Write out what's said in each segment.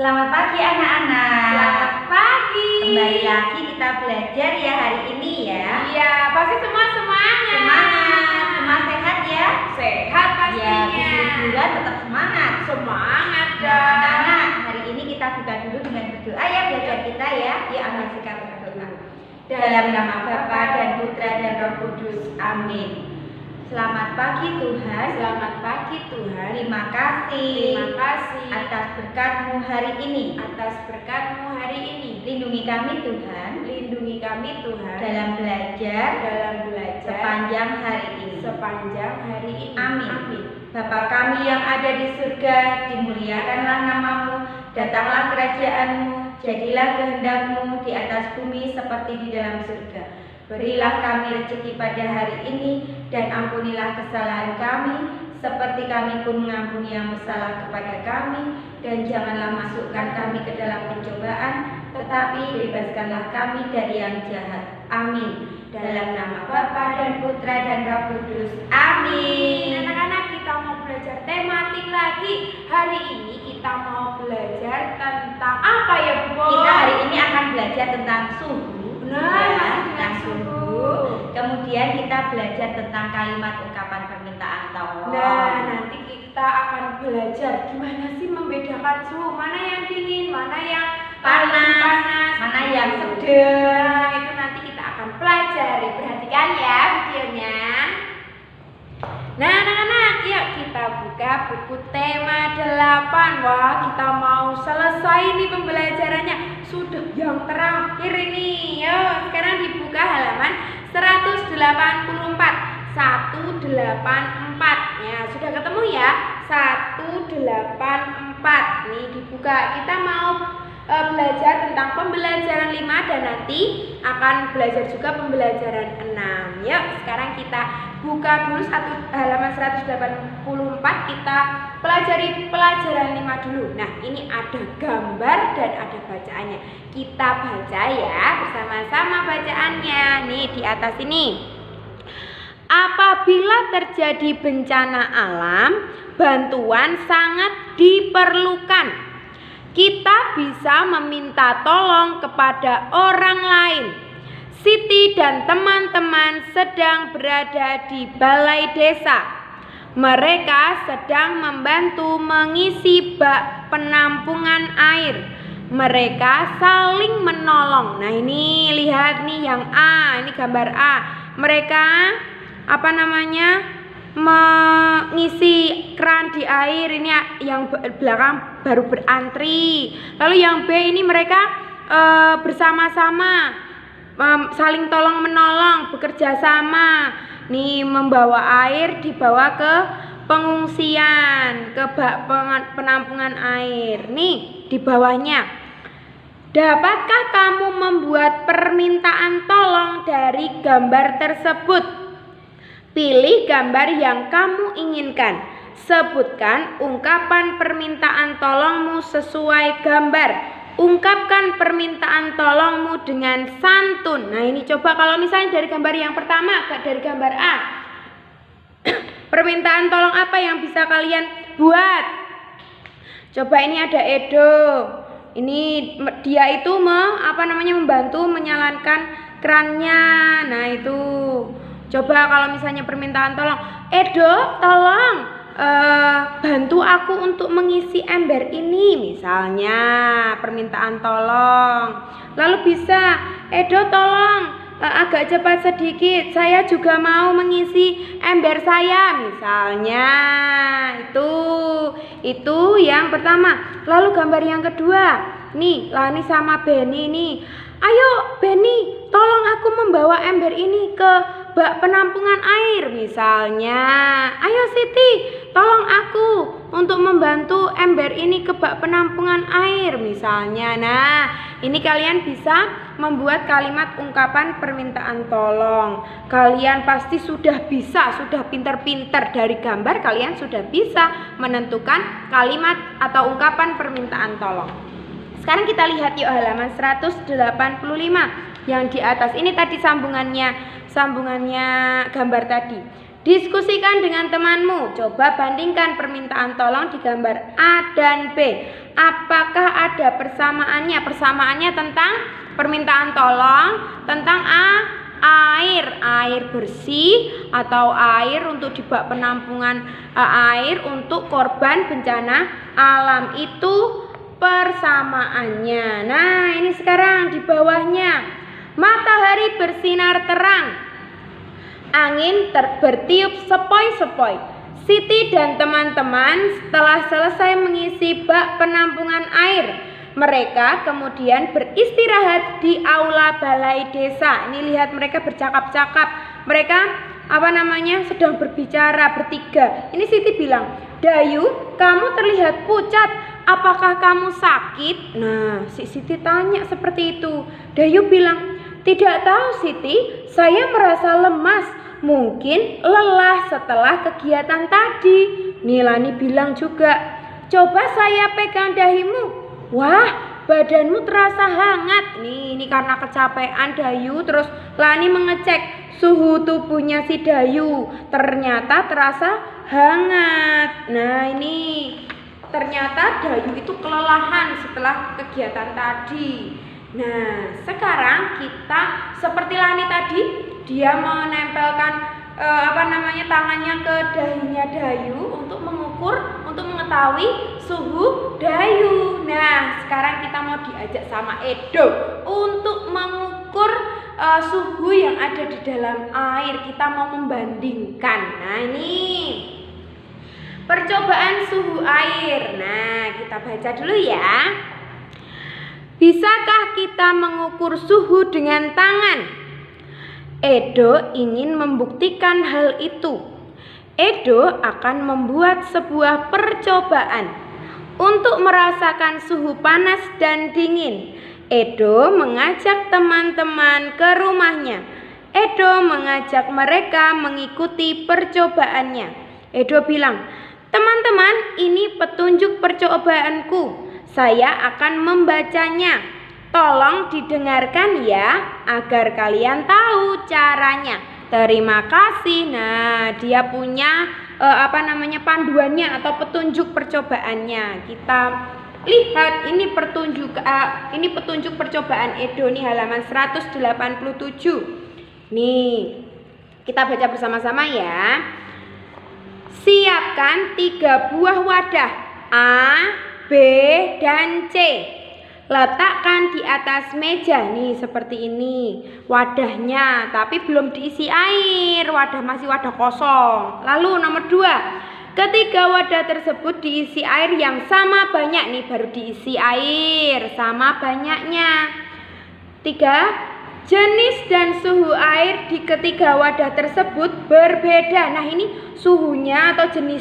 Selamat pagi anak-anak. Selamat pagi. Kembali lagi kita belajar ya hari ini ya. Iya, pasti semua semangat. Semangat, semua sehat ya. Sehat pastinya. Ya, liburan tetap semangat. Semangat Nah, dong. anak-anak, hari ini kita buka dulu dengan berdoa ya belajar kita ya. Ya, ambil sikap berdoa. Dalam nama Bapa dan Putra dan Roh Kudus. Amin. Selamat pagi Tuhan. Selamat pagi Tuhan. Terima kasih. Terima kasih atas berkat-Mu hari ini. atas berkat-Mu hari ini. Lindungi kami Tuhan Lindungi kami Tuhan dalam belajar sepanjang hari ini. sepanjang hari ini. Amin. Amin. Bapa kami yang ada di surga, dimuliakanlah nama-Mu, datanglah kerajaan-Mu, jadilah kehendak-Mu di atas bumi seperti di dalam surga. Berilah kami rezeki pada hari ini, dan ampunilah kesalahan kami, seperti kami pun mengampuni yang bersalah kepada kami, dan janganlah masukkan kami ke dalam pencobaan, tetapi bebaskanlah kami dari yang jahat. Amin. Dalam nama Bapa dan Putra dan Roh Kudus. Amin. Anak-anak, kita mau belajar tematik lagi. Hari ini kita mau belajar tentang apa ya, Bu? Kita hari ini akan belajar tentang suhu. Benar, Tentang suhu. Kemudian kita belajar tentang kalimat ungkapan permintaan tolong. Nah, nanti kita akan belajar gimana sih membedakan suhu, mana yang dingin, mana yang panas, mana yang Nah, sedang. itu nanti kita akan pelajari. Perhatikan ya videonya. Nah, anak-anak, yuk kita buka buku tema 8. Wah, kita mau selesai nih pembelajarannya. Sudah yang terakhir ini. Yuk, sekarang dibuka halaman 184. 184. Ya, sudah ketemu ya? 184. Nih dibuka. Kita mau belajar tentang pembelajaran 5 dan nanti akan belajar juga pembelajaran 6. Yuk, sekarang kita buka dulu halaman 184. Kita pelajari pelajaran 5 dulu. Nah, ini ada gambar dan ada bacaannya. Kita baca ya bersama-sama bacaannya. Nih di atas ini. Apabila terjadi bencana alam, bantuan sangat diperlukan. Kita bisa meminta tolong kepada orang lain. Siti dan teman-teman sedang berada di balai desa. Mereka sedang membantu mengisi bak penampungan air. Mereka saling menolong. Nah, ini lihat nih yang A, ini gambar A. Mereka mengisi keran di air. Ini yang belakang baru berantri. Lalu yang B ini mereka bersama-sama saling tolong menolong, bekerja sama. Nih membawa air dibawa ke pengungsian, ke bak penampungan air. Nih di bawahnya. Dapatkah kamu membuat permintaan tolong dari gambar tersebut? Pilih gambar yang kamu inginkan. Sebutkan ungkapan permintaan tolongmu sesuai gambar. Ungkapkan permintaan tolongmu dengan santun. Nah, ini coba kalau misalnya dari gambar yang pertama, dari gambar A. Permintaan tolong apa yang bisa kalian buat? Coba ini ada Edo. Ini dia itu membantu menyalakan kerannya. Nah, itu. Coba kalau misalnya permintaan tolong, Edo, tolong bantu aku untuk mengisi ember ini, misalnya permintaan tolong. Lalu bisa, Edo tolong agak cepat sedikit, saya juga mau mengisi ember saya, misalnya. Itu yang pertama. Lalu gambar yang kedua, nih Lani sama Benny nih. Ayo Benny, tolong aku membawa ember ini ke bak penampungan air, misalnya. Ayo Siti, tolong aku untuk membantu ember ini ke bak penampungan air, misalnya. Nah, ini kalian bisa membuat kalimat ungkapan permintaan tolong. Kalian pasti sudah bisa, sudah pinter-pinter dari gambar kalian sudah bisa menentukan kalimat atau ungkapan permintaan tolong. Sekarang kita lihat yuk halaman 185 yang di atas. Ini tadi sambungannya gambar tadi. Diskusikan dengan temanmu. Coba bandingkan permintaan tolong di gambar A dan B. Apakah ada persamaannya? Persamaannya tentang permintaan tolong, tentang air bersih atau air untuk di bak penampungan air untuk korban bencana alam. Itu persamaannya. Nah, ini sekarang di bawahnya. Matahari bersinar terang, angin bertiup sepoi-sepoi. Siti dan teman-teman setelah selesai mengisi bak penampungan air, mereka kemudian beristirahat di aula balai desa. Ini lihat mereka bercakap-cakap. Mereka sedang berbicara bertiga. Ini Siti bilang, "Dayu, kamu terlihat pucat. Apakah kamu sakit?" Nah, si Siti tanya seperti itu. Dayu bilang, "Tidak tahu Siti, saya merasa lemas. Mungkin lelah setelah kegiatan tadi." Nilani bilang juga, "Coba saya pegang dahimu. Wah, badanmu terasa hangat." Ini karena kecapean Dayu. Terus Lani mengecek suhu tubuhnya si Dayu. Ternyata terasa hangat. Nah, ini ternyata Dayu itu kelelahan setelah kegiatan tadi. Nah, sekarang kita seperti Lani tadi, dia menempelkan tangannya ke dahinya Dayu untuk mengukur, untuk mengetahui suhu Dayu. Nah, sekarang kita mau diajak sama Edo untuk mengukur suhu yang ada di dalam air. Kita mau membandingkan. Nah, ini percobaan suhu air. Nah, kita baca dulu ya. Bisakah kita mengukur suhu dengan tangan? Edo ingin membuktikan hal itu. Edo akan membuat sebuah percobaan untuk merasakan suhu panas dan dingin. Edo mengajak teman-teman ke rumahnya. Edo mengajak mereka mengikuti percobaannya. Edo bilang, "Teman-teman, ini petunjuk percobaanku. Saya akan membacanya. Tolong didengarkan ya, agar kalian tahu caranya." Terima kasih. Nah, dia punya panduannya atau petunjuk percobaannya. Kita lihat ini petunjuk percobaan Edo nih, halaman 187. Nih, kita baca bersama-sama ya. Siapkan 3 buah wadah A, B, dan C. Letakkan di atas meja nih seperti ini wadahnya, tapi belum diisi air, masih wadah kosong. Lalu nomor 2, ketiga wadah tersebut diisi air yang sama banyak nih, baru diisi air sama banyaknya. 3, jenis dan suhu air di ketiga wadah tersebut berbeda. Nah, ini suhunya atau jenis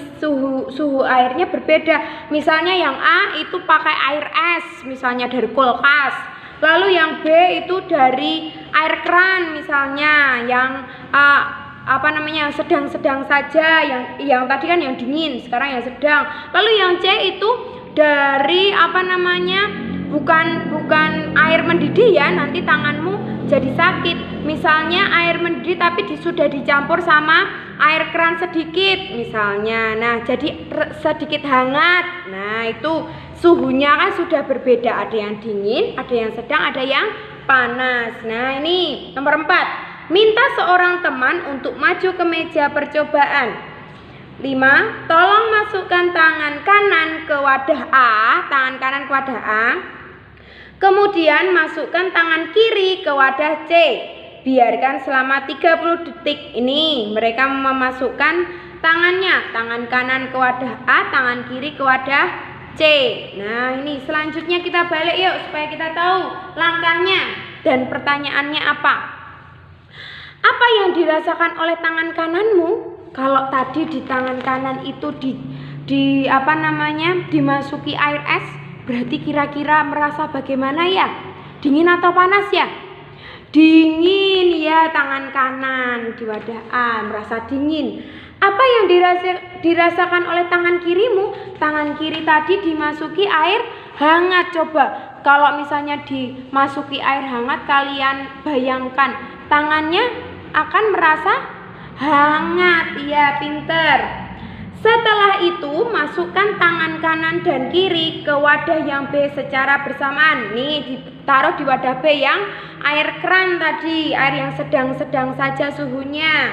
suhu airnya berbeda. Misalnya yang A itu pakai air es, misalnya dari kulkas. Lalu yang B itu dari air keran, misalnya yang sedang-sedang saja. Yang tadi kan yang dingin, sekarang yang sedang. Lalu yang C itu dari bukan air mendidih ya, nanti tanganmu jadi sakit. Misalnya air mendidih tapi sudah dicampur sama air keran sedikit misalnya. Nah, jadi sedikit hangat. Nah, itu suhunya kan sudah berbeda. Ada yang dingin, ada yang sedang, ada yang panas. Nah, ini nomor 4. Minta seorang teman untuk maju ke meja percobaan. 5. Tolong masukkan tangan kanan ke wadah A, kemudian masukkan tangan kiri ke wadah C. Biarkan selama 30 detik. Ini mereka memasukkan tangannya, tangan kanan ke wadah A, tangan kiri ke wadah C. Nah, ini selanjutnya kita balik yuk supaya kita tahu langkahnya dan pertanyaannya apa. Apa yang dirasakan oleh tangan kananmu? Kalau tadi di tangan kanan itu dimasuki air es, berarti kira-kira merasa bagaimana ya? Dingin atau panas ya? Dingin ya, tangan kanan di wadah A merasa dingin. Apa yang dirasakan oleh tangan kirimu? Tangan kiri tadi dimasuki air hangat. Coba kalau misalnya dimasuki air hangat, kalian bayangkan tangannya akan merasa hangat. Ya, pinter. Setelah itu masukkan tangan kanan dan kiri ke wadah yang B secara bersamaan. Nih, ditaruh di wadah B yang air keran tadi, air yang sedang-sedang saja suhunya.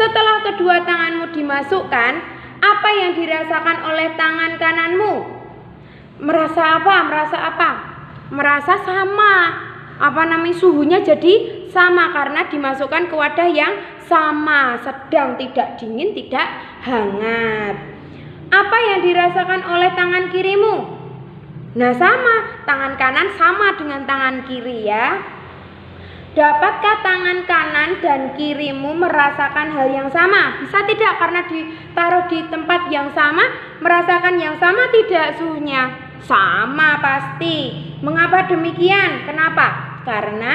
Setelah kedua tanganmu dimasukkan, apa yang dirasakan oleh tangan kananmu? Merasa apa? Merasa sama. Suhunya jadi sama karena dimasukkan ke wadah yang sama, sedang, tidak dingin, tidak hangat. Apa yang dirasakan oleh tangan kirimu? Nah, sama, tangan kanan sama dengan tangan kiri ya. Dapatkah tangan kanan dan kirimu merasakan hal yang sama? Bisa tidak? Karena ditaruh di tempat yang sama, merasakan yang sama tidak suhunya? Sama pasti. Mengapa demikian? Kenapa? Karena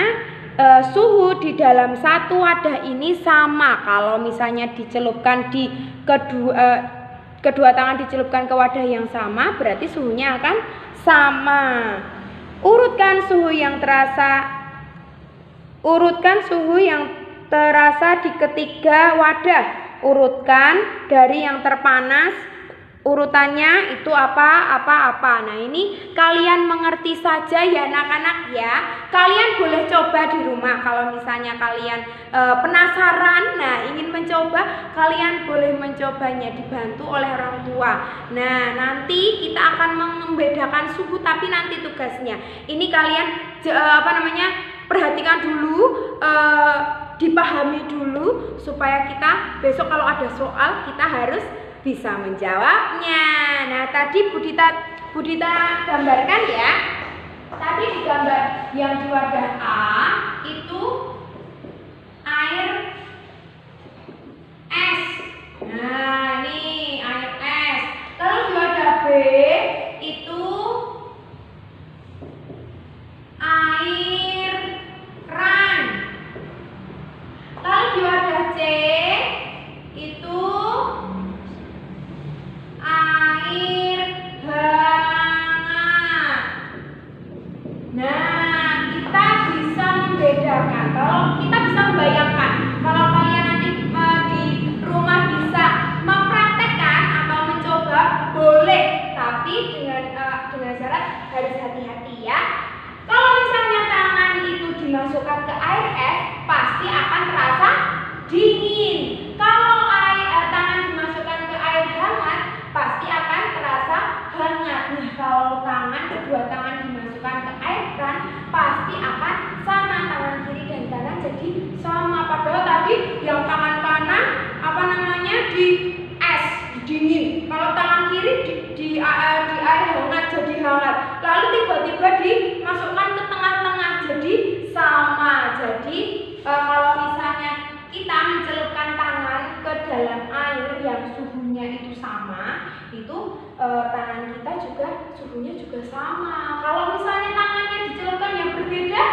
suhu di dalam satu wadah ini sama. Kalau misalnya dicelupkan di kedua tangan dicelupkan ke wadah yang sama, berarti suhunya akan sama. Urutkan suhu yang terasa di ketiga wadah. Urutkan dari yang terpanas. Urutannya itu apa. Nah, ini kalian mengerti saja ya anak-anak ya. Kalian boleh coba di rumah. Kalau misalnya kalian penasaran, nah ingin mencoba, kalian boleh mencobanya dibantu oleh orang tua. Nah, nanti kita akan membedakan suhu, tapi nanti tugasnya ini kalian perhatikan dulu, dipahami dulu supaya kita besok kalau ada soal kita harus bisa menjawabnya. Nah, tadi Budita gambarkan ya. Tadi di gambar yang di wadah A itu air es. Nah, ini air es. Lalu di wadah B itu air keran. Lalu di wadah C itu air hangat. Nah, kita bisa membedakan. Kalau kita bisa membayangkan, kalau kalian nanti di rumah bisa mempraktekkan atau mencoba, boleh. Tapi dengan syarat harus hati-hati ya. Kalau misalnya tangan itu dimasukkan ke air es, pasti akan terasa dingin. Kalau tangan dimasukkan ke air hangat, pasti akan terasa hangat. Nah, kalau kedua tangan dimasukkan ke air keran, pasti akan sama. Tangan kiri dan kanan jadi sama. Padahal tadi yang tangan kanan di es, dingin. Kalau tangan kiri di air hangat jadi hangat. Lalu tiba-tiba dimasukkan ke tengah-tengah jadi sama. Jadi kalau misalnya kita mencelupkan tangan ke dalam air yang suhunya itu sama, itu tangan kita juga suhunya juga sama. Kalau misalnya tangannya dicelupkan yang berbeda,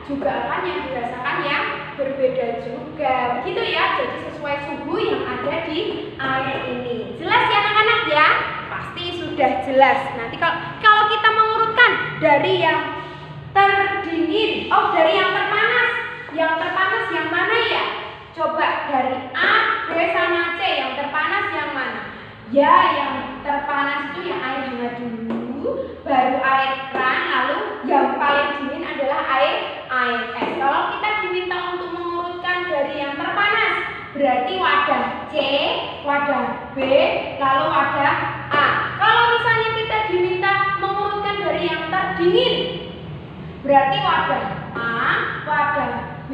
juga akan yang dirasakan yang berbeda juga. Begitu ya, jadi sesuai suhu yang ada di air ini. Jelas ya anak-anak ya? Pasti sudah jelas. Nanti kalau kita mengurutkan dari yang terdingin, dari yang terpanas. Yang terpanas yang mana ya? Coba dari A, B, sama C. Yang terpanas yang mana? Ya, yang terpanas itu yang air hangat dulu, baru air keran, lalu yang paling dingin adalah air es. Kalau kita diminta untuk mengurutkan dari yang terpanas, berarti wadah C, wadah B, lalu wadah A. Kalau misalnya kita diminta mengurutkan dari yang terdingin, berarti wadah A, wadah B,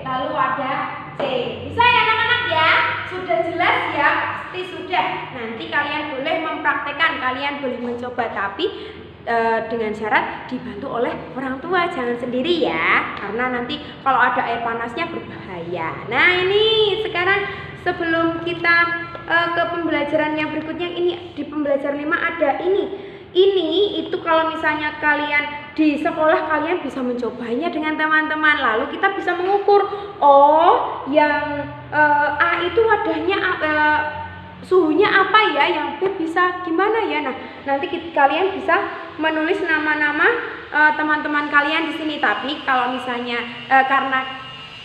lalu wadah C. Bisa ya anak-anak ya? Sudah jelas ya? Pasti sudah. Nanti kalian boleh mempraktekkan, kalian boleh mencoba, tapi dengan syarat dibantu oleh orang tua, jangan sendiri ya, karena nanti kalau ada air panasnya berbahaya. Nah, ini sekarang sebelum kita ke pembelajaran yang berikutnya, ini di pembelajaran 5 ada ini itu kalau misalnya kalian di sekolah, kalian bisa mencobanya dengan teman-teman, lalu kita bisa mengukur, yang A itu wadahnya suhunya apa ya, yang B bisa gimana ya. Nah, nanti kalian bisa menulis nama-nama teman-teman kalian di sini. Tapi kalau misalnya karena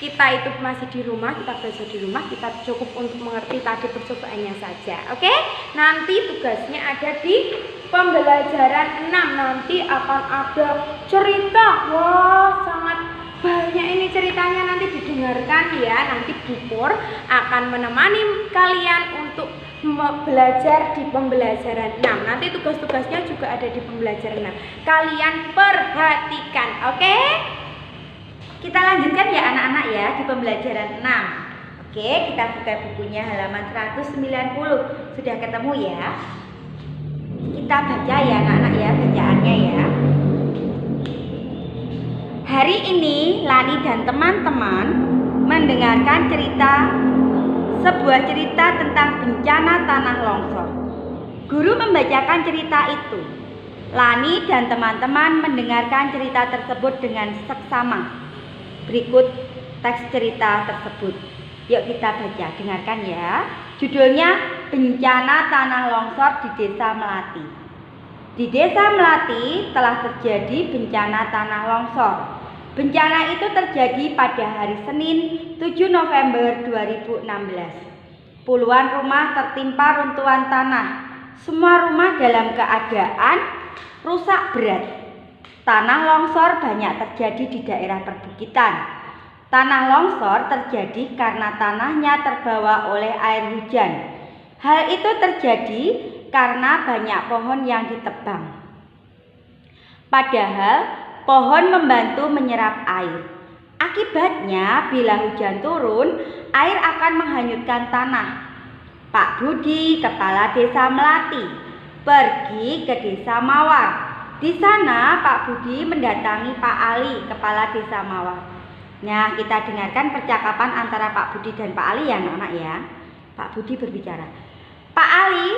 kita itu masih di rumah, kita belajar di rumah, kita cukup untuk mengerti tadi percobaannya saja. Oke? Nanti tugasnya ada di pembelajaran 6. Nanti akan ada cerita. Wah, sangat banyak ini ceritanya, nanti didengarkan ya. Nanti Bu Pur akan menemani kalian untuk belajar di pembelajaran 6. Nanti tugas-tugasnya juga ada di pembelajaran 6. Kalian perhatikan, oke? Kita lanjutkan ya anak-anak ya di pembelajaran 6. Oke, kita buka bukunya halaman 190. Sudah ketemu ya? Kita baca ya anak-anak ya, bacaannya ya. Hari ini Lani dan teman-teman mendengarkan sebuah cerita tentang bencana tanah longsor. Guru membacakan cerita itu. Lani dan teman-teman mendengarkan cerita tersebut dengan seksama. Berikut teks cerita tersebut. Yuk kita baca, dengarkan ya. Judulnya Bencana Tanah Longsor di Desa Melati. Di Desa Melati telah terjadi bencana tanah longsor. Bencana itu terjadi pada hari Senin 7 November 2016. Puluhan rumah tertimpa runtuhan tanah. Semua rumah dalam keadaan rusak berat. Tanah longsor banyak terjadi di daerah perbukitan. Tanah longsor terjadi karena tanahnya terbawa oleh air hujan. Hal itu terjadi karena banyak pohon yang ditebang. Padahal pohon membantu menyerap air. Akibatnya bila hujan turun, air akan menghanyutkan tanah. Pak Budi, Kepala Desa Melati, pergi ke Desa Mawar. Di sana Pak Budi mendatangi Pak Ali, Kepala Desa Mawar. Nah, kita dengarkan percakapan antara Pak Budi dan Pak Ali ya anak-anak ya. Pak Budi berbicara. Pak Ali,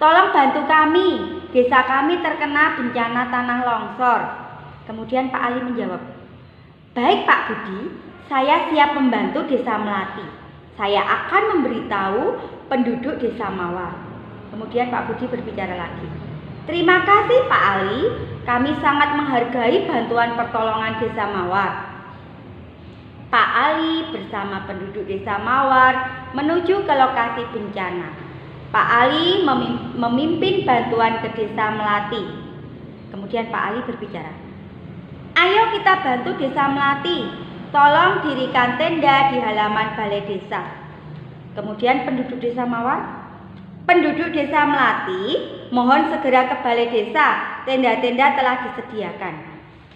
tolong bantu kami. Desa kami terkena bencana tanah longsor. Kemudian Pak Ali menjawab. Baik Pak Budi, saya siap membantu Desa Melati. Saya akan memberitahu penduduk Desa Mawar. Kemudian Pak Budi berbicara lagi. Terima kasih Pak Ali, kami sangat menghargai bantuan pertolongan Desa Mawar. Pak Ali bersama penduduk Desa Mawar menuju ke lokasi bencana. Pak Ali memimpin bantuan ke Desa Melati. Kemudian Pak Ali berbicara. Ayo kita bantu Desa Melati, tolong dirikan tenda di halaman balai desa. Kemudian penduduk Desa Mawar. Penduduk Desa Melati, mohon segera ke balai desa, tenda-tenda telah disediakan.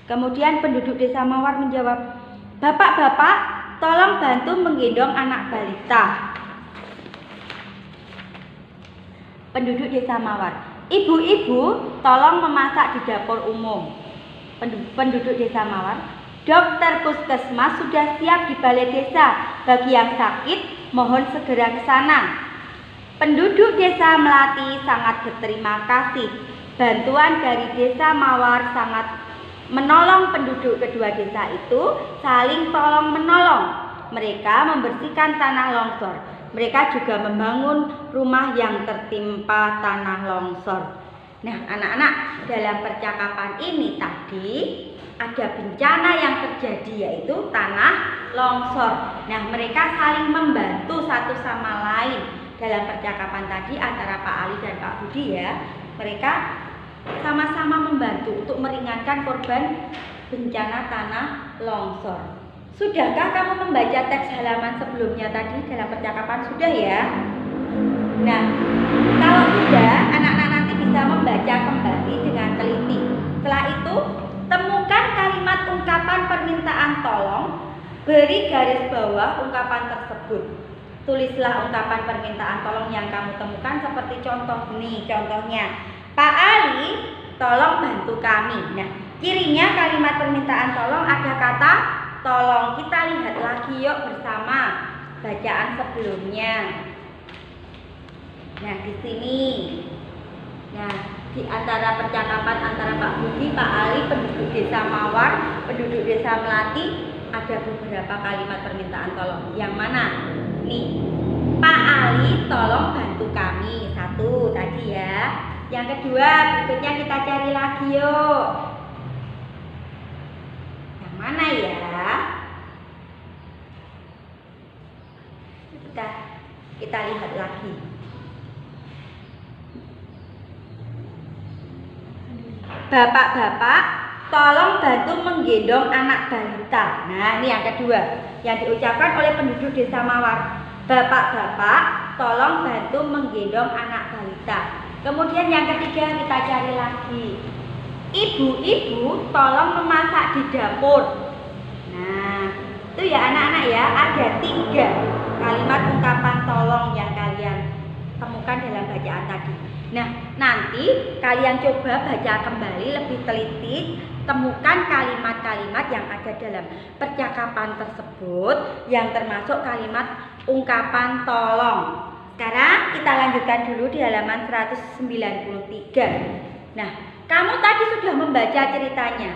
Kemudian penduduk Desa Mawar menjawab, Bapak-bapak, tolong bantu menggendong anak balita. Penduduk Desa Mawar, ibu-ibu, tolong memasak di dapur umum. Penduduk Desa Mawar, dokter puskesmas sudah siap di balai desa. Bagi yang sakit, mohon segera ke sana. Penduduk Desa Melati sangat berterima kasih. Bantuan dari Desa Mawar sangat menolong penduduk kedua desa itu saling tolong menolong. Mereka membersihkan tanah longsor. Mereka juga membangun rumah yang tertimpa tanah longsor. Nah, anak-anak, dalam percakapan ini tadi ada bencana yang terjadi yaitu tanah longsor. Nah, mereka saling membantu satu sama lain. Dalam percakapan tadi antara Pak Ali dan Pak Budi ya, mereka sama-sama membantu untuk meringankan korban bencana tanah longsor. Sudahkah kamu membaca teks halaman sebelumnya tadi dalam percakapan? Sudah ya? Nah, kalau sudah, anak-anak nanti bisa membaca kembali dengan teliti. Setelah itu, temukan kalimat ungkapan permintaan tolong, beri garis bawah ungkapan tersebut. Tulislah ungkapan permintaan tolong yang kamu temukan seperti contoh nih, contohnya. Pak Ali, tolong bantu kami. Nah, kirinya kalimat permintaan tolong ada kata tolong. Kita lihat lagi yuk bersama bacaan sebelumnya. Nah, di sini. Nah, di antara percakapan antara Pak Budi, Pak Ali, penduduk Desa Mawar, penduduk Desa Melati, ada beberapa kalimat permintaan tolong. Yang mana? Nih, Pak Ali tolong bantu kami. Satu tadi ya. Yang kedua, berikutnya kita cari lagi yuk. Yang mana ya? Kita lihat lagi. Bapak-bapak, tolong bantu menggendong anak balita. Nah, ini yang kedua yang diucapkan oleh penduduk desa Mawar. Bapak-bapak, tolong bantu menggendong anak balita. Kemudian yang ketiga kita cari lagi. Ibu-ibu, tolong memasak di dapur. Nah, itu ya anak-anak ya, ada 3 kalimat ungkapan tolong yang kalian temukan dalam bacaan tadi. Nah, nanti kalian coba baca kembali lebih teliti, temukan kalimat-kalimat yang ada dalam percakapan tersebut yang termasuk kalimat ungkapan tolong. Sekarang kita lanjutkan dulu di halaman 193. Nah, kamu tadi sudah membaca ceritanya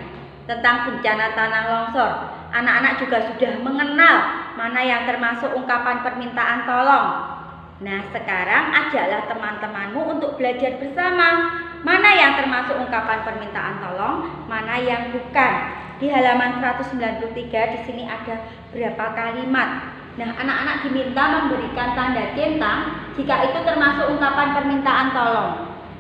tentang bencana tanah longsor. Anak-anak juga sudah mengenal mana yang termasuk ungkapan permintaan tolong. Nah, sekarang ajaklah teman-temanmu untuk belajar bersama. Mana yang termasuk ungkapan permintaan tolong, mana yang bukan. Di halaman 193 di sini ada berapa kalimat. Nah, anak-anak diminta memberikan tanda centang jika itu termasuk ungkapan permintaan tolong.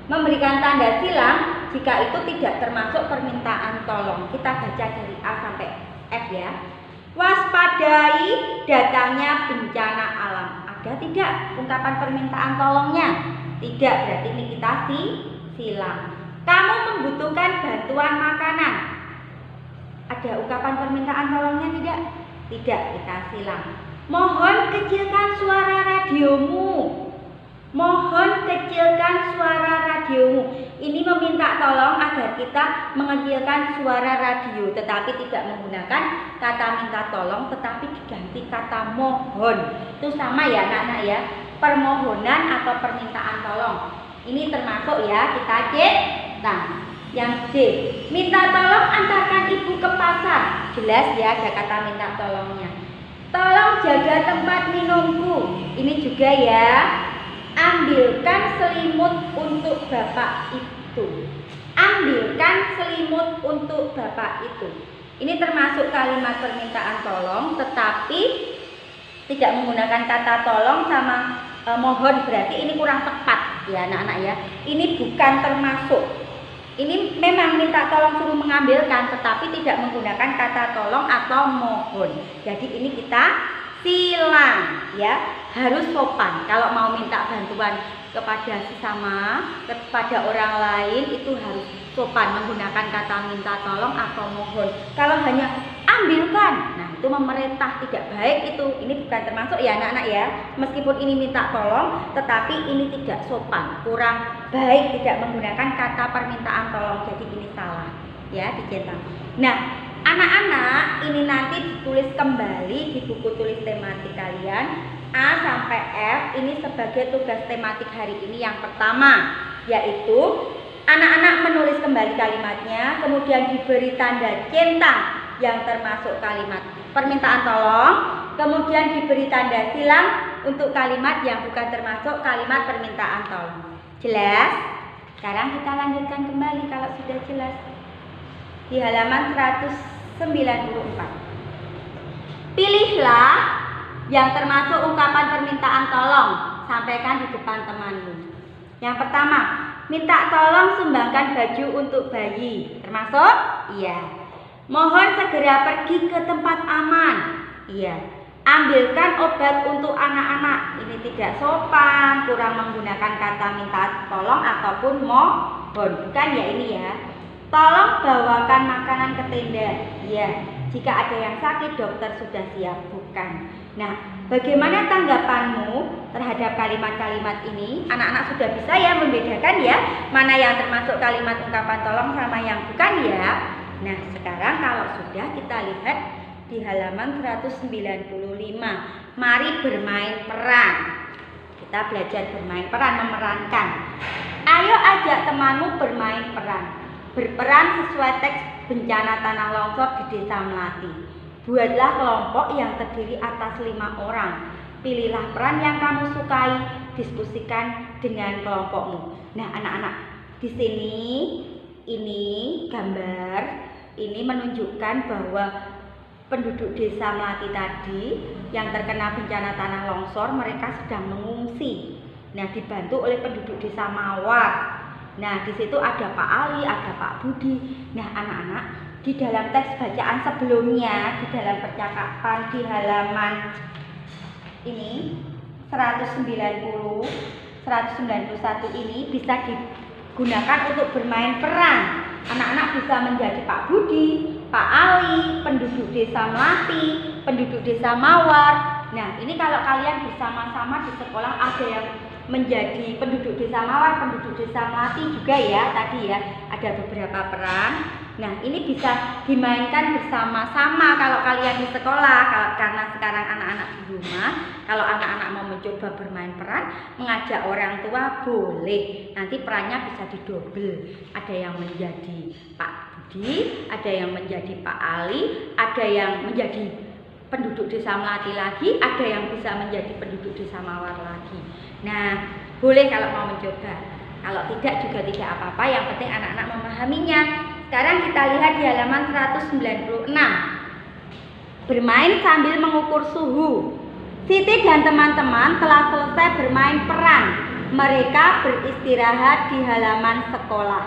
Memberikan tanda silang jika itu tidak termasuk permintaan tolong. Kita baca dari A sampai F ya. Waspadai datangnya bencana alam. Ada tidak ungkapan permintaan tolongnya? Tidak, berarti ini kita silang. Kamu membutuhkan bantuan makanan. Ada ungkapan permintaan tolongnya tidak? Tidak, kita silang. Mohon kecilkan suara radiomu. Mohon kecilkan suara radiomu. Ini meminta tolong agar kita mengecilkan suara radio, tetapi tidak menggunakan kata minta tolong, tetapi diganti kata mohon. Itu sama ya anak-anak ya, permohonan atau permintaan tolong. Ini termasuk ya, kita cek. Nah, yang D, minta tolong antarkan ibu ke pasar. Jelas ya, ada kata minta tolongnya. Tolong jaga tempat minumku. Ini juga ya. Ambilkan selimut untuk bapak itu. Ambilkan selimut untuk bapak itu. Ini termasuk kalimat permintaan tolong, tetapi tidak menggunakan kata tolong sama mohon, berarti ini kurang tepat ya anak-anak ya. Ini bukan termasuk. Ini memang minta tolong suruh mengambilkan, tetapi tidak menggunakan kata tolong atau mohon. Jadi ini kita silang ya, harus sopan. Kalau mau minta bantuan kepada sesama, kepada orang lain itu harus sopan menggunakan kata minta tolong atau mohon. Kalau hanya ambilkan, nah itu memerintah, tidak baik itu. Ini bukan termasuk ya anak-anak ya. Meskipun ini minta tolong, tetapi ini tidak sopan, kurang baik, tidak menggunakan kata permintaan tolong. Jadi ini salah ya, dicetak. Nah, anak-anak ini nanti ditulis kembali di buku tulis tematik kalian A sampai F. Ini sebagai tugas tematik hari ini yang pertama, yaitu anak-anak menulis kembali kalimatnya, kemudian diberi tanda centang yang termasuk kalimat permintaan tolong, kemudian diberi tanda silang untuk kalimat yang bukan termasuk kalimat permintaan tolong. Jelas? Sekarang kita lanjutkan kembali kalau sudah jelas. Di halaman 194. Pilihlah yang termasuk ungkapan permintaan tolong, sampaikan di depan temanmu. Yang pertama, minta tolong sumbangkan baju untuk bayi. Termasuk? Iya. Mohon segera pergi ke tempat aman. Iya. Ambilkan obat untuk anak-anak. Ini tidak sopan, kurang menggunakan kata minta tolong ataupun mohon. Bukan ya ini ya. Tolong bawakan makanan ke tenda. Ya, jika ada yang sakit dokter sudah siap. Bukan. Nah, bagaimana tanggapanmu terhadap kalimat-kalimat ini? Anak-anak sudah bisa ya membedakan ya mana yang termasuk kalimat ungkapan tolong sama yang bukan ya. Nah, sekarang kalau sudah, kita lihat di halaman 195. Mari bermain peran. Kita belajar bermain peran, memerankan. Ayo ajak temanmu bermain peran. Berperan sesuai teks bencana tanah longsor di Desa Melati. Buatlah kelompok yang terdiri atas 5 orang. Pilihlah peran yang kamu sukai, diskusikan dengan kelompokmu. Nah, anak-anak, di sini ini gambar ini menunjukkan bahwa penduduk desa Melati tadi yang terkena bencana tanah longsor, mereka sedang mengungsi. Nah, dibantu oleh penduduk desa Mawar. Nah, di situ ada Pak Ali, ada Pak Budi. Nah, anak-anak, di dalam teks bacaan sebelumnya, di dalam percakapan di halaman ini 190, 191 ini bisa digunakan untuk bermain peran. Anak-anak bisa menjadi Pak Budi, Pak Ali, penduduk desa Melati, penduduk desa Mawar. Nah, ini kalau kalian bersama-sama di sekolah ada yang menjadi penduduk desa Mawar, penduduk desa Melati juga ya, tadi ya, ada beberapa peran. Nah, ini bisa dimainkan bersama-sama kalau kalian di sekolah. Karena sekarang anak-anak di rumah, kalau anak-anak mau mencoba bermain peran, mengajak orang tua boleh. Nanti perannya bisa didobel. Ada yang menjadi Pak Budi, ada yang menjadi Pak Ali, ada yang menjadi penduduk desa Melati lagi, ada yang bisa menjadi penduduk desa Mawar lagi. Nah, boleh kalau mau mencoba. Kalau tidak juga tidak apa-apa, yang penting anak-anak memahaminya. Sekarang kita lihat di halaman 196. Bermain sambil mengukur suhu. Siti dan teman-teman telah selesai bermain peran. Mereka beristirahat di halaman sekolah.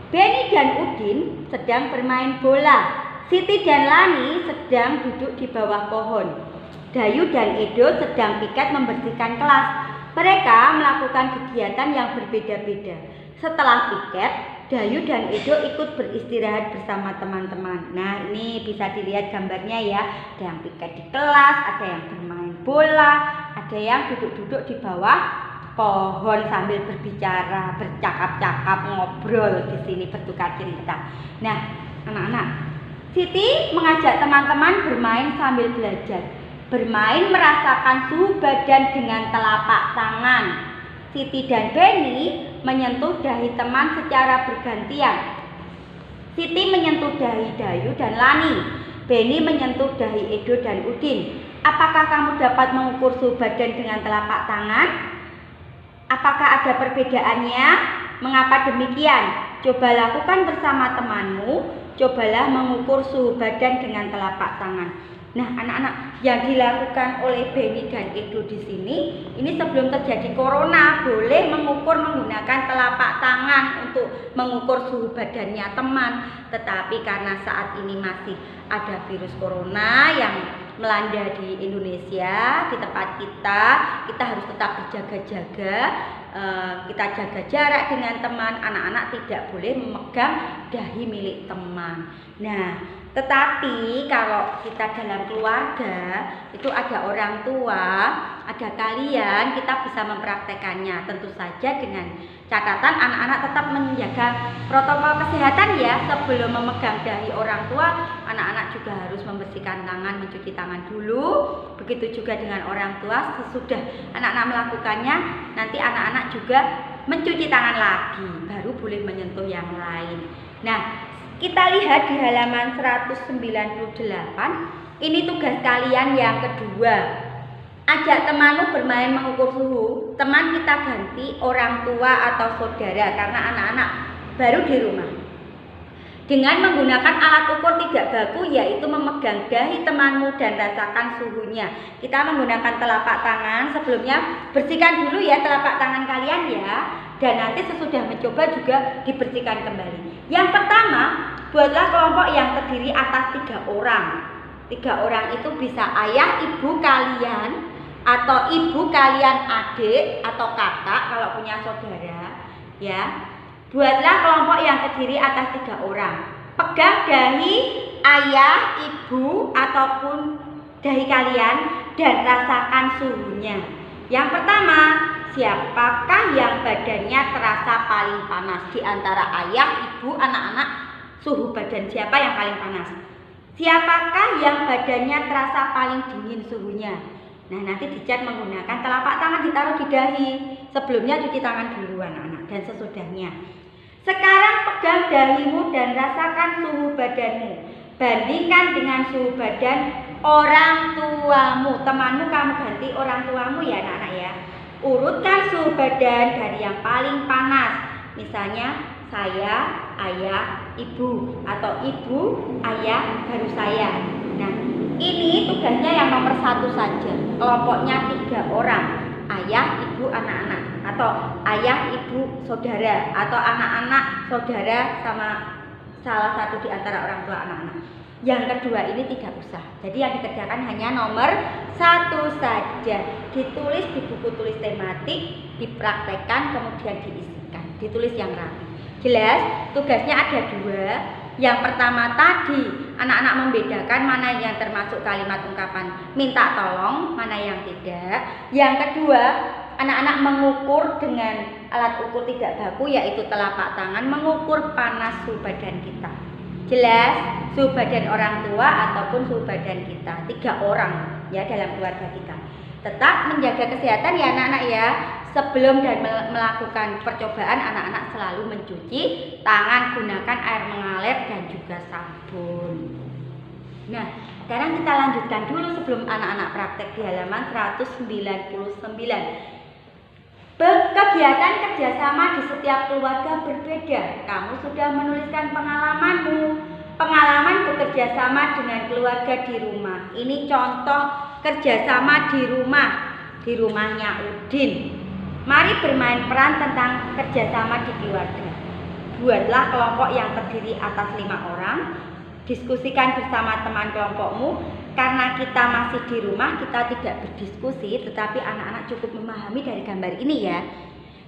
Benny dan Udin sedang bermain bola. Siti dan Lani sedang duduk di bawah pohon. Dayu dan Edo sedang piket membersihkan kelas. Mereka melakukan kegiatan yang berbeda-beda. Setelah piket, Dayu dan Edo ikut beristirahat bersama teman-teman. Nah, ini bisa dilihat gambarnya ya. Ada yang piket di kelas, ada yang bermain bola, ada yang duduk-duduk di bawah pohon sambil berbicara, bercakap-cakap, ngobrol di sini, bertukar cerita. Nah, anak-anak, Siti mengajak teman-teman bermain sambil belajar. Bermain merasakan suhu badan dengan telapak tangan. Siti dan Benny menyentuh dahi teman secara bergantian. Siti menyentuh dahi Dayu dan Lani. Benny menyentuh dahi Edo dan Udin. Apakah kamu dapat mengukur suhu badan dengan telapak tangan? Apakah ada perbedaannya? Mengapa demikian? Coba lakukan bersama temanmu. Cobalah mengukur suhu badan dengan telapak tangan. Nah, anak-anak, yang dilakukan oleh Benny dan Edo di sini, ini sebelum terjadi corona, boleh mengukur menggunakan telapak tangan untuk mengukur suhu badannya teman. Tetapi karena saat ini masih ada virus corona yang melanda di Indonesia, di tempat kita harus tetap berjaga-jaga. Kita jaga jarak dengan teman. Anak-anak tidak boleh memegang dahi milik teman. Nah, tetapi kalau kita dalam keluarga itu ada orang tua, ada kalian, kita bisa mempraktekannya. Tentu saja dengan catatan anak-anak tetap menjaga protokol kesehatan ya. Sebelum memegang dahi orang tua, anak-anak juga harus membersihkan tangan, mencuci tangan dulu. Begitu juga dengan orang tua, sesudah anak-anak melakukannya, nanti anak-anak juga mencuci tangan lagi, baru boleh menyentuh yang lain. Nah, kita lihat di halaman 198, ini tugas kalian yang kedua. Ajak temanmu bermain mengukur suhu. Teman kita ganti orang tua atau saudara karena anak-anak baru di rumah. Dengan menggunakan alat ukur tidak baku, yaitu memegang dahi temanmu dan rasakan suhunya. Kita menggunakan telapak tangan. Sebelumnya bersihkan dulu ya telapak tangan kalian ya. Dan nanti sesudah mencoba juga dibersihkan kembali. Yang pertama, buatlah kelompok yang terdiri atas 3 orang. 3 orang itu bisa ayah, ibu kalian, atau ibu kalian adik atau kakak kalau punya saudara. Ya, buatlah kelompok yang terdiri atas 3 orang. Pegang dahi ayah, ibu, ataupun dahi kalian dan rasakan suhunya. Yang pertama, siapakah yang badannya terasa paling panas? Di antara ayah, ibu, anak-anak, suhu badan siapa yang paling panas? Siapakah yang badannya terasa paling dingin suhunya? Nah, nanti dicat menggunakan telapak tangan ditaruh di dahi. Sebelumnya cuci tangan dulu anak-anak dan sesudahnya. Sekarang pegang dahimu dan rasakan suhu badanmu. Bandingkan dengan suhu badan orang tuamu. Temanmu kamu ganti orang tuamu ya anak-anak ya. Urutkan suhu badan dari yang paling panas. Misalnya saya, ayah, ibu, atau ibu, ayah, baru saya. Nah, Ini tugasnya yang nomor 1 saja. Kelompoknya 3 orang. Ayah, ibu, anak-anak. Atau ayah, ibu, saudara. Atau anak-anak, saudara sama salah satu di antara orang tua anak-anak. Yang kedua ini tidak usah. Jadi yang dikerjakan hanya nomor 1 saja. Ditulis di buku tulis tematik, dipraktekkan, kemudian diisikan. Ditulis yang rapi. Jelas? Tugasnya ada 2. Yang pertama tadi, anak-anak membedakan mana yang termasuk kalimat ungkapan minta tolong, mana yang tidak. Yang kedua, anak-anak mengukur dengan alat ukur tidak baku, yaitu telapak tangan, mengukur panas suhu badan kita. Jelas? Suhu badan orang tua ataupun suhu badan kita. 3 orang ya dalam keluarga kita. Tetap menjaga kesehatan ya anak-anak ya. Sebelum dan melakukan percobaan, anak-anak selalu mencuci tangan, gunakan air mengalir dan juga sabun. Nah, sekarang kita lanjutkan dulu sebelum anak-anak praktek di halaman 199. Kegiatan kerjasama di setiap keluarga berbeda. Kamu sudah menuliskan pengalamanmu. Pengalaman bekerja sama dengan keluarga di rumah. Ini contoh kerjasama di rumah. Di rumahnya Udin. Mari bermain peran tentang kerjasama di keluarga. Buatlah kelompok yang terdiri atas 5 orang. Diskusikan bersama teman kelompokmu. Karena kita masih di rumah, kita tidak berdiskusi, tetapi anak-anak cukup memahami dari gambar ini ya.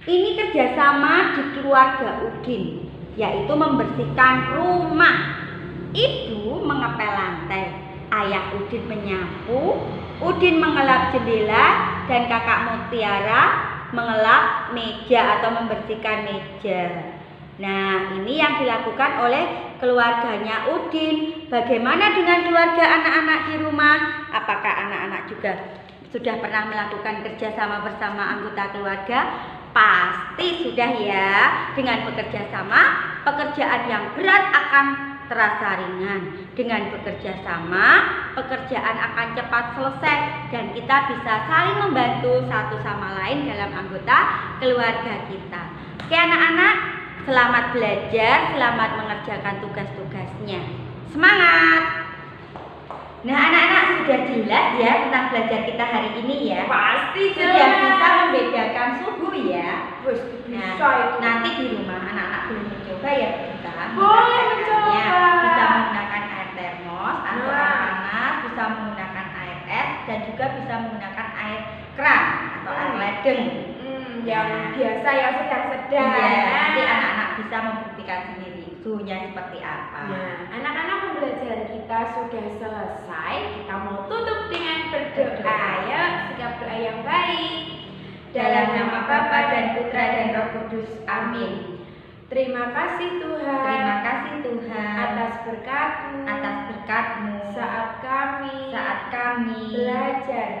Ini kerjasama di keluarga Udin, yaitu membersihkan rumah. Ibu mengepel lantai, ayah Udin menyapu, Udin mengelap jendela, dan kakak Mutiara mengelap meja atau membersihkan meja. Nah, ini yang dilakukan oleh keluarganya Udin. Bagaimana dengan keluarga anak-anak di rumah? Apakah anak-anak juga sudah pernah melakukan kerjasama bersama anggota keluarga? Pasti sudah ya. Dengan bekerja sama, pekerjaan yang berat akan terasa ringan. Dengan bekerja sama, pekerjaan akan cepat selesai dan kita bisa saling membantu satu sama lain dalam anggota keluarga kita. Oke anak-anak, selamat belajar, selamat mengerjakan tugas-tugasnya. Semangat! Nah anak-anak sudah jelas ya tentang belajar kita hari ini ya. Pasti Sudah bisa membedakan suhu ya. Nah, nanti di rumah anak-anak belum mencoba ya kita. Boleh mencoba. Bisa menggunakan air termos atau air panas, bisa menggunakan air es dan juga bisa menggunakan air keran atau air ledeng. Yang biasa yang sedang-sedang. Iya, nanti anak-anak bisa membuktikan sendiri suhunya seperti apa. Nah, anak-anak pembelajaran kita sudah selesai. Kita mau tutup dengan berdoa. Ayo, sikap doa yang baik. Dalam nama Bapa dan Putra dan Roh Kudus. Amin. Terima kasih Tuhan. Terima kasih Tuhan atas berkat-Mu. atas berkat-Mu Saat kami belajar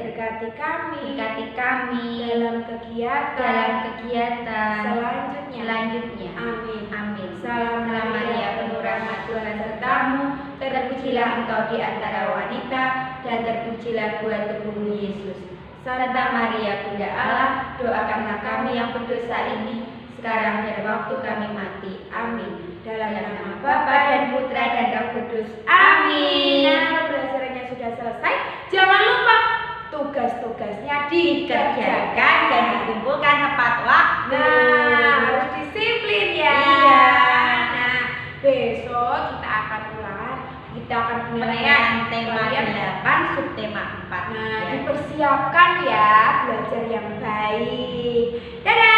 berkati kami kami dalam dalam kegiatan kegiatan selanjutnya. Amin. Amin. Salam Maria penuh rahmat Tuhan sertamu, terpujilah engkau di antara wanita dan terpujilah buah tubuhmu Yesus. Santa Maria Bunda Allah, doakanlah kami yang berdosa ini sekarang dan waktu kami mati. Amin. Dalam nama Bapa dan Putra dan Roh Kudus. Amin. Nah, pembelajarannya sudah selesai. Jangan lupa tugas-tugasnya Dikerjakan dan dikumpulkan tepat waktu. Nah, harus disiplin ya. Iya. Nah, besok kita akan ulangan. Kita akan Menekan tema 8, subtema 4. Nah, Ya. dipersiapkan ya, belajar yang baik. Dadah.